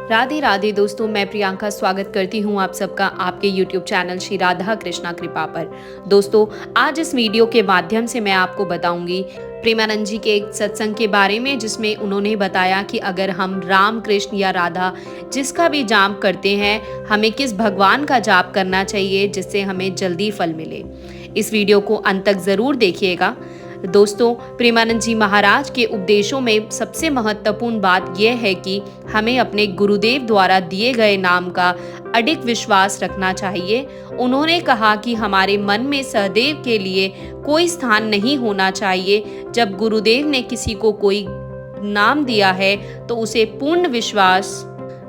राधे राधे दोस्तों, मैं प्रियंका स्वागत करती हूँ आप सबका आपके YouTube चैनल श्री राधा कृष्णा कृपा पर। दोस्तों, आज इस वीडियो के माध्यम से मैं आपको बताऊंगी प्रेमानंद जी के एक सत्संग के बारे में, जिसमें उन्होंने बताया कि अगर हम राम कृष्ण या राधा जिसका भी जाप करते हैं, हमें किस भगवान का जाप करना चाहिए जिससे हमें जल्दी फल मिले। इस वीडियो को अंत तक जरूर देखिएगा। दोस्तों, प्रेमानंद जी महाराज के उपदेशों में सबसे महत्वपूर्ण बात यह है कि हमें अपने गुरुदेव द्वारा दिए गए नाम का अडिग विश्वास रखना चाहिए। उन्होंने कहा कि हमारे मन में सहदेव के लिए कोई स्थान नहीं होना चाहिए। जब गुरुदेव ने किसी को कोई नाम दिया है तो उसे पूर्ण विश्वास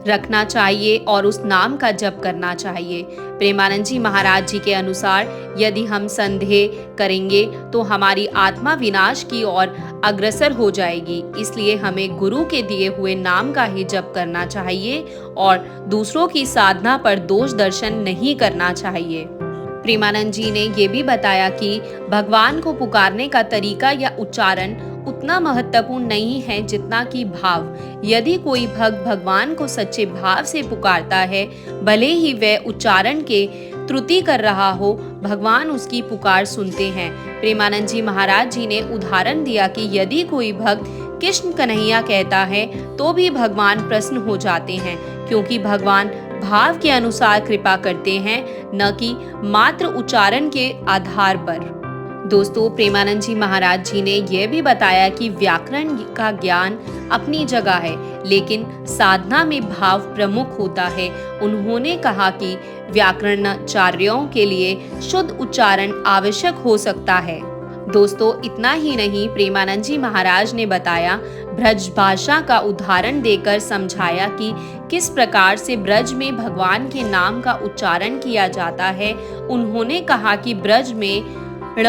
रखना चाहिए और उस नाम का जप करना चाहिए। प्रेमानंद जी महाराज जी के अनुसार यदि हम संदेह करेंगे तो हमारी आत्मा विनाश की ओर अग्रसर हो जाएगी। इसलिए हमें गुरु के दिए हुए नाम का ही जप करना चाहिए और दूसरों की साधना पर दोष दर्शन नहीं करना चाहिए। प्रेमानंद जी ने ये भी बताया कि भगवान को पुकारने का तरीका या उच्चारण उतना महत्वपूर्ण नहीं है जितना कि भाव। यदि कोई भक्त भगवान को सच्चे भाव से पुकारता है, भले ही वह उच्चारण के त्रुटि कर रहा हो, भगवान उसकी पुकार सुनते हैं। प्रेमानंद जी महाराज जी ने उदाहरण दिया कि यदि कोई भक्त कृष्ण कन्हैया कहता है तो भी भगवान प्रसन्न हो जाते हैं, क्योंकि भगवान भाव के अनुसार कृपा करते हैं, न कि मात्र उच्चारण के आधार पर। दोस्तों, प्रेमानंद जी महाराज जी ने यह भी बताया कि व्याकरण का ज्ञान अपनी जगह है, लेकिन साधना में भाव प्रमुख होता है। उन्होंने कहा कि व्याकरणाचार्यों के लिए शुद्ध उच्चारण आवश्यक हो सकता है। दोस्तों, इतना ही नहीं, प्रेमानंद जी महाराज ने बताया, ब्रज भाषा का उदाहरण देकर समझाया कि किस प्रकार से ब्रज में भगवान के नाम का उच्चारण किया जाता है। उन्होंने कहा कि ब्रज में ण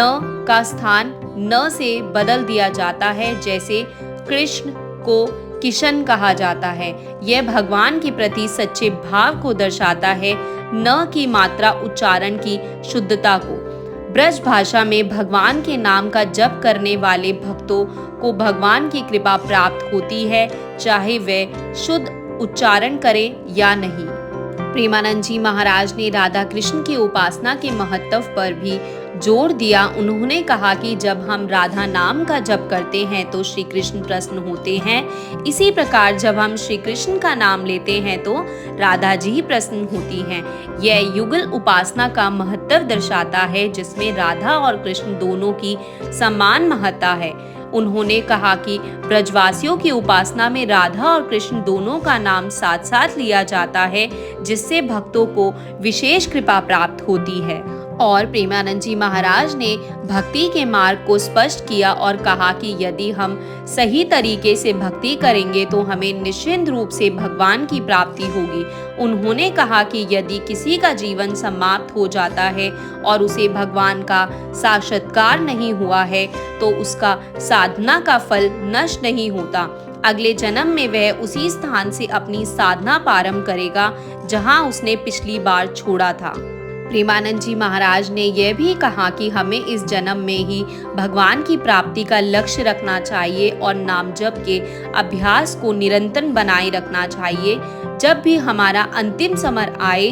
का स्थान न से बदल दिया जाता है, जैसे कृष्ण को किशन कहा जाता है। यह भगवान के प्रति सच्चे भाव को दर्शाता है, न कि मात्रा उच्चारण की शुद्धता को। ब्रज भाषा में भगवान के नाम का जप करने वाले भक्तों को भगवान की कृपा प्राप्त होती है, चाहे वे शुद्ध उच्चारण करें या नहीं। प्रेमानंद जी महाराज ने राधा कृष्ण की उपासना के महत्व पर भी जोर दिया। उन्होंने कहा कि जब हम राधा नाम का जप करते हैं तो श्री कृष्ण प्रसन्न होते हैं। इसी प्रकार जब हम श्री कृष्ण का नाम लेते हैं तो राधा जी प्रसन्न होती हैं। यह युगल उपासना का महत्व दर्शाता है, जिसमें राधा और कृष्ण दोनों की समान महत्ता है। उन्होंने कहा कि ब्रजवासियों की उपासना में राधा और कृष्ण दोनों का नाम साथ साथ लिया जाता है, जिससे भक्तों को विशेष कृपा प्राप्त होती है। और प्रेमानंद जी महाराज ने भक्ति के मार्ग को स्पष्ट किया और कहा कि यदि हम सही तरीके से भक्ति करेंगे तो हमें निश्चित रूप से भगवान की प्राप्ति होगी। उन्होंने कहा कि यदि किसी का जीवन समाप्त हो जाता है और उसे भगवान का साक्षात्कार नहीं हुआ है तो उसका साधना का फल नष्ट नहीं होता। अगले जन्म में वह उसी स्थान से अपनी साधना प्रारंभ करेगा जहां उसने पिछली बार छोड़ा था। प्रेमानंद जी महाराज ने यह भी कहा कि हमें इस जन्म में ही भगवान की प्राप्ति का लक्ष्य रखना चाहिए और नाम जप के अभ्यास को निरंतर बनाए रखना चाहिए। जब भी हमारा अंतिम समय आए,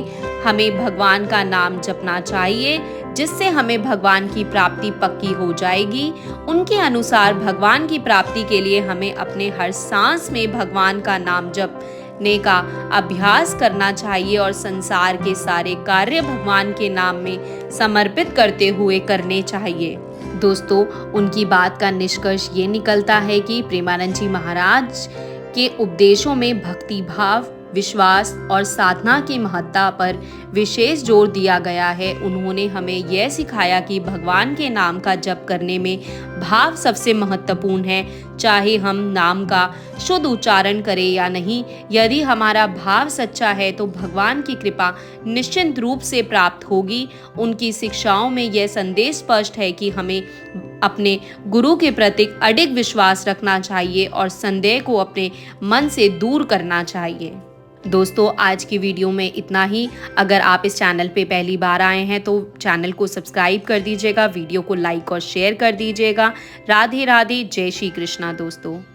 हमें भगवान का नाम जपना चाहिए, जिससे हमें भगवान की प्राप्ति पक्की हो जाएगी। उनके अनुसार भगवान की प्राप्ति के लिए हमें अपने हर सांस में भगवान का नाम जपने का अभ्यास करना चाहिए और संसार के सारे कार्य भगवान के नाम में समर्पित करते हुए करने चाहिए। दोस्तों, उनकी बात का निष्कर्ष ये निकलता है कि प्रेमानंद जी महाराज के उपदेशों में भक्ति भाव, विश्वास और साधना की महत्ता पर विशेष जोर दिया गया है। उन्होंने हमें यह सिखाया कि भगवान के नाम का जप करने में भाव सबसे महत्वपूर्ण है, चाहे हम नाम का शुद्ध उच्चारण करें या नहीं। यदि हमारा भाव सच्चा है तो भगवान की कृपा निश्चित रूप से प्राप्त होगी। उनकी शिक्षाओं में यह संदेश स्पष्ट है कि हमें अपने गुरु के प्रति अडिग विश्वास रखना चाहिए और संदेह को अपने मन से दूर करना चाहिए। दोस्तों, आज की वीडियो में इतना ही। अगर आप इस चैनल पे पहली बार आए हैं तो चैनल को सब्सक्राइब कर दीजिएगा, वीडियो को लाइक और शेयर कर दीजिएगा। राधे राधे, जय श्री कृष्णा दोस्तों।